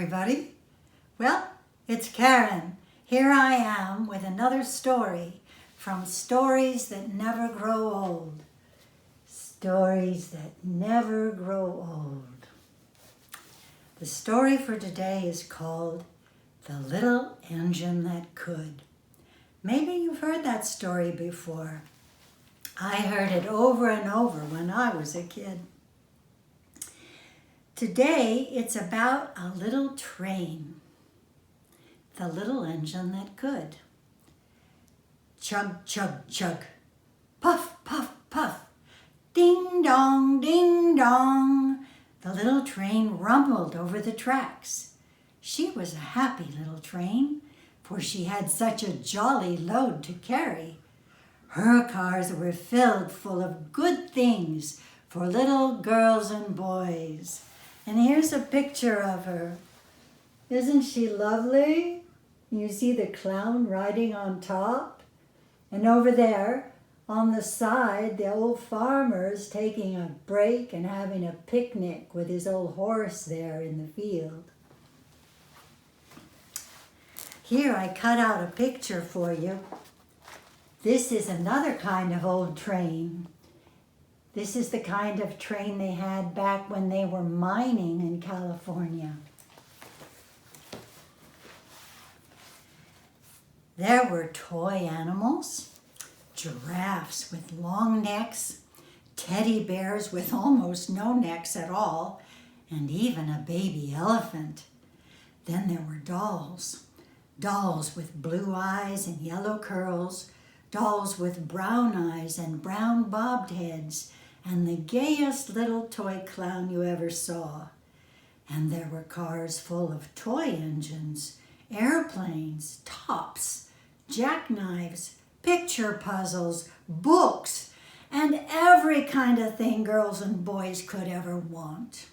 everybody. Well, it's Karen. Here I am with another story from Stories That Never Grow Old. Stories that never grow old. The story for today is called The Little Engine That Could. Maybe you've heard that story before. I heard it over and over when I was a kid. Today, it's about a little train. The little engine that could. Chug, chug, chug. Puff, puff, puff. Ding dong, ding dong. The little train rumbled over the tracks. She was a happy little train, for she had such a jolly load to carry. Her cars were filled full of good things for little girls and boys. And here's a picture of her. Isn't she lovely? You see the clown riding on top? And over there, on the side, the old farmer's taking a break and having a picnic with his old horse there in the field. Here I cut out a picture for you. This is another kind of old train. This is the kind of train they had back when they were mining in California. There were toy animals, giraffes with long necks, teddy bears with almost no necks at all, and even a baby elephant. Then there were dolls. Dolls with blue eyes and yellow curls, dolls with brown eyes and brown bobbed heads, and the gayest little toy clown you ever saw. And there were cars full of toy engines, airplanes, tops, jackknives, picture puzzles, books, and every kind of thing girls and boys could ever want.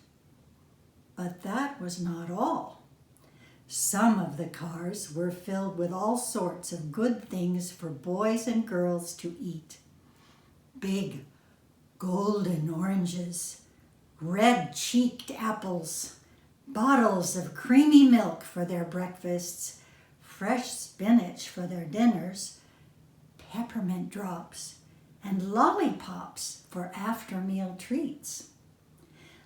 But that was not all. Some of the cars were filled with all sorts of good things for boys and girls to eat. Big, golden oranges, red-cheeked apples, bottles of creamy milk for their breakfasts, fresh spinach for their dinners, peppermint drops, and lollipops for after-meal treats.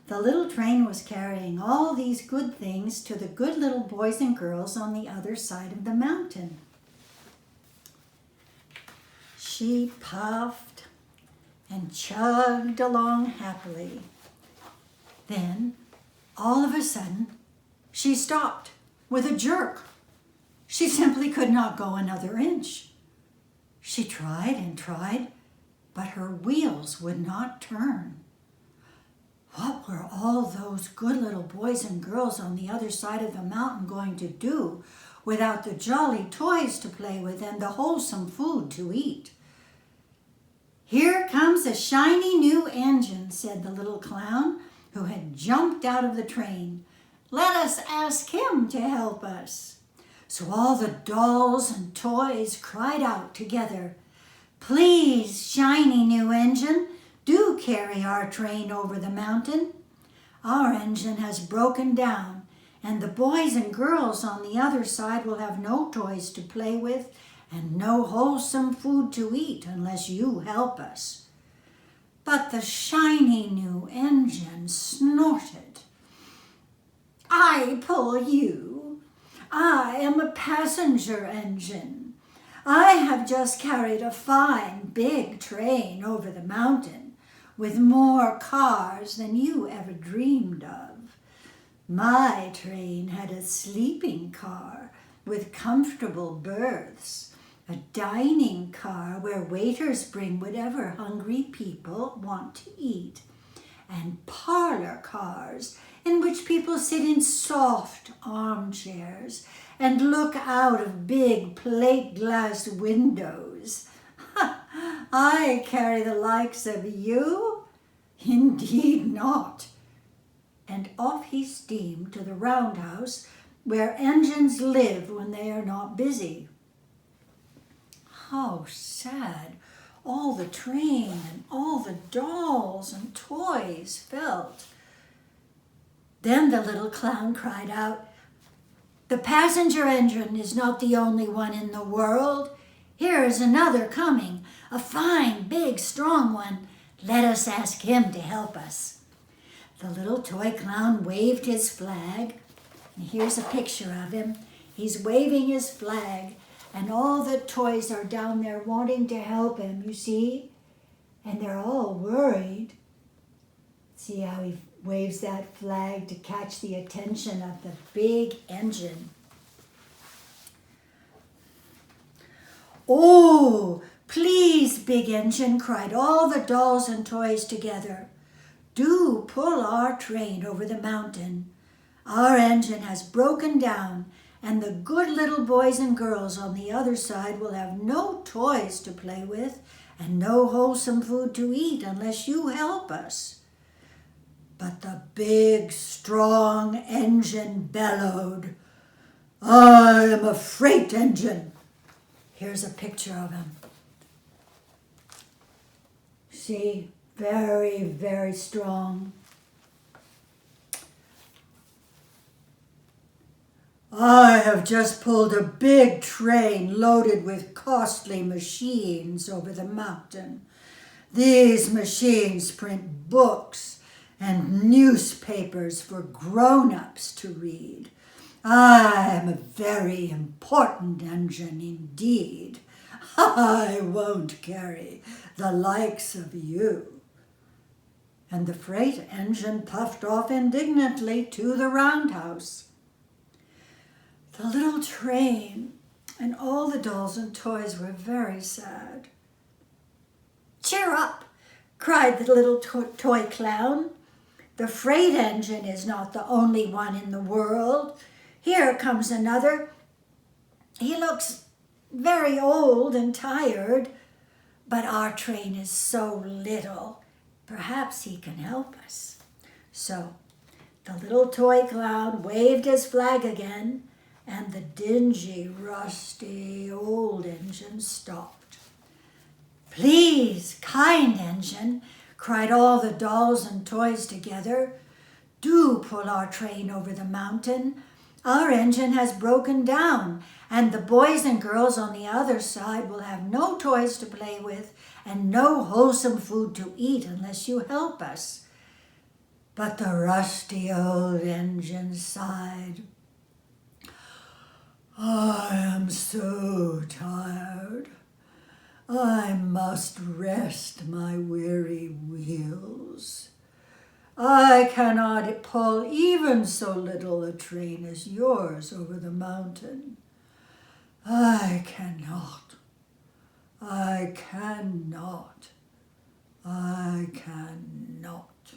The little train was carrying all these good things to the good little boys and girls on the other side of the mountain. She puffed and chugged along happily. Then, all of a sudden, she stopped with a jerk. She simply could not go another inch. She tried and tried, but her wheels would not turn. What were all those good little boys and girls on the other side of the mountain going to do without the jolly toys to play with and the wholesome food to eat? "Here comes a shiny new engine," said the little clown, who had jumped out of the train. "Let us ask him to help us." So all the dolls and toys cried out together, "Please, shiny new engine, do carry our train over the mountain. Our engine has broken down, and the boys and girls on the other side will have no toys to play with and no wholesome food to eat unless you help us." But the shiny new engine snorted. "I pull you. I am a passenger engine. I have just carried a fine big train over the mountain with more cars than you ever dreamed of. My train had a sleeping car with comfortable berths, a dining car where waiters bring whatever hungry people want to eat, and parlor cars in which people sit in soft armchairs and look out of big plate glass windows. I carry the likes of you? Indeed not." And off he steamed to the roundhouse where engines live when they are not busy. How sad all the train and all the dolls and toys felt. Then the little clown cried out, The passenger engine is not the only one in the world. Here is another coming, a fine, big, strong one. Let us ask him to help us." The little toy clown waved his flag, and here's a picture of him. He's waving his flag, and all the toys are down there wanting to help him, you see? And they're all worried. See how he waves that flag to catch the attention of the big engine. "Oh, please, big engine," cried all the dolls and toys together. "Do pull our train over the mountain. Our engine has broken down, and the good little boys and girls on the other side will have no toys to play with and no wholesome food to eat unless you help us." But the big, strong engine bellowed, "I am a freight engine." Here's a picture of him. See, very, very strong. "I have just pulled a big train loaded with costly machines over the mountain. These machines print books and newspapers for grown-ups to read. I am a very important engine indeed. I won't carry the likes of you." And the freight engine puffed off indignantly to the roundhouse. The little train and all the dolls and toys were very sad. "Cheer up," cried the little toy clown. "The freight engine is not the only one in the world. Here comes another. He looks very old and tired, but our train is so little. Perhaps he can help us." So the little toy clown waved his flag again, and the dingy, rusty old engine stopped. "Please, kind engine," cried all the dolls and toys together, "do pull our train over the mountain. Our engine has broken down, and the boys and girls on the other side will have no toys to play with and no wholesome food to eat unless you help us." But the rusty old engine sighed. "I am so tired. I must rest my weary wheels. I cannot pull even so little a train as yours over the mountain. I cannot. I cannot. I cannot."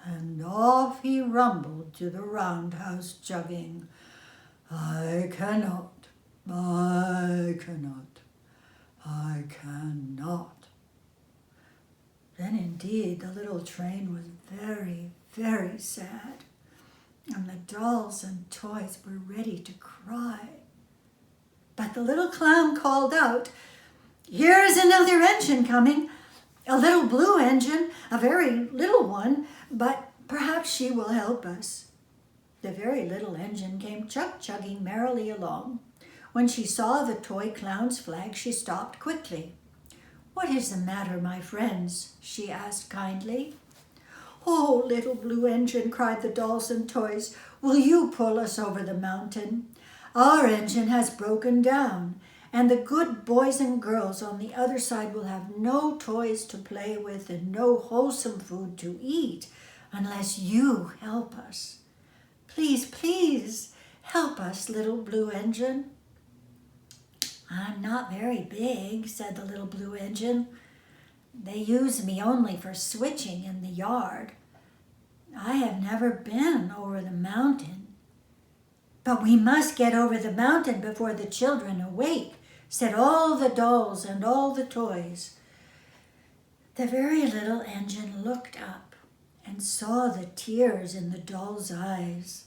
And off he rumbled to the roundhouse, chugging, "I cannot. I cannot. I cannot." Then indeed the little train was very, very sad, and the dolls and toys were ready to cry. But the little clown called out, "Here is another engine coming, a little blue engine, a very little one, but perhaps she will help us." The very little engine came chugging merrily along. When she saw the toy clown's flag, she stopped quickly. "What is the matter, my friends?" she asked kindly. "Oh, little blue engine," cried the dolls and toys, "will you pull us over the mountain? Our engine has broken down, and the good boys and girls on the other side will have no toys to play with and no wholesome food to eat unless you help us. Please, please, help us, little blue engine." "I'm not very big," said the little blue engine. "They use me only for switching in the yard. I have never been over the mountain." "But we must get over the mountain before the children awake," said all the dolls and all the toys. The very little engine looked up and saw the tears in the doll's eyes.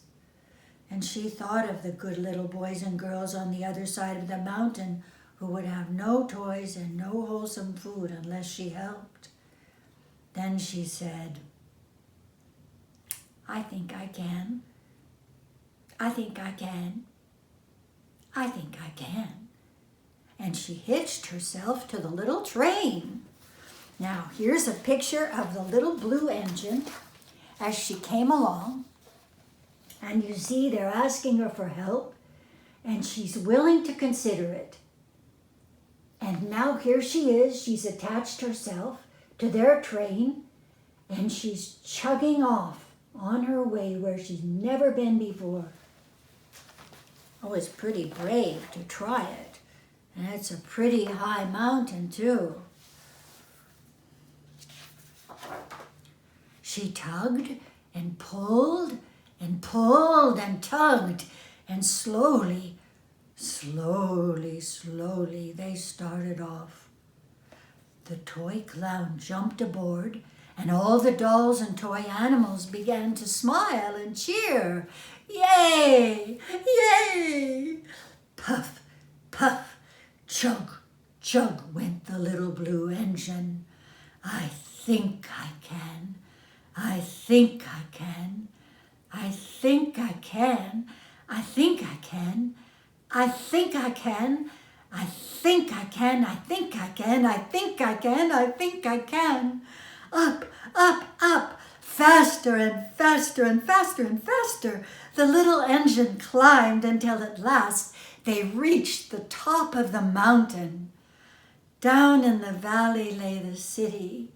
And she thought of the good little boys and girls on the other side of the mountain who would have no toys and no wholesome food unless she helped. Then she said, "I think I can. I think I can." I think I can. And she hitched herself to the little train. Now, here's a picture of the little blue engine as she came along. And you see they're asking her for help, and she's willing to consider it. And now here she is. She's attached herself to their train, and she's chugging off on her way where she's never been before. Oh, it's pretty brave to try it. And it's a pretty high mountain, too. She tugged and pulled and pulled and tugged, and slowly, slowly, slowly they started off. The toy clown jumped aboard, and all the dolls and toy animals began to smile and cheer. Yay! Yay! Puff, puff, chug, chug went the little blue engine. I think I can. I think I can. I think I can. I think I can. I think I can. I think I can. I think I can. I think I can. I think I can. Up, up, up. Faster and faster and faster and faster. The little engine climbed until at last they reached the top of the mountain. Down in the valley lay the city.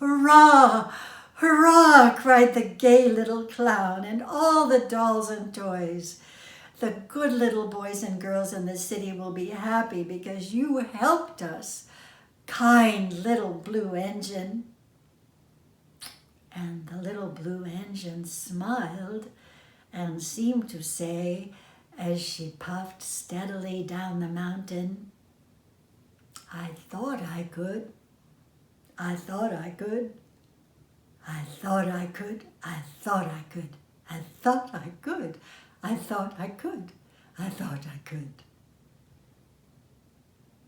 Hurrah! Hurrah! Cried the gay little clown and all the dolls and toys. The good little boys and girls in the city will be happy because you helped us, kind little blue engine. And the little blue engine smiled and seemed to say, as she puffed steadily down the mountain, I thought I could. I thought I could. I thought I could. I thought I could. I thought I could. I thought I could. I thought I could.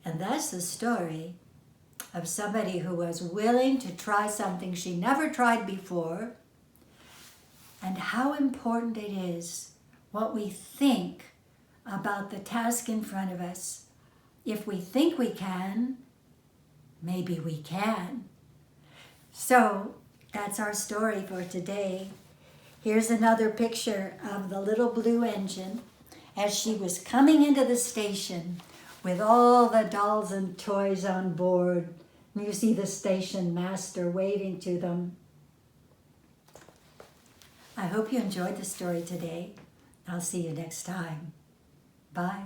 And that's the story of somebody who was willing to try something she never tried before, and how important it is what we think about the task in front of us. If we think we can, maybe we can. So that's our story for today. Here's another picture of the little blue engine as she was coming into the station with all the dolls and toys on board. You see the station master waving to them. I hope you enjoyed the story today. I'll see you next time. Bye.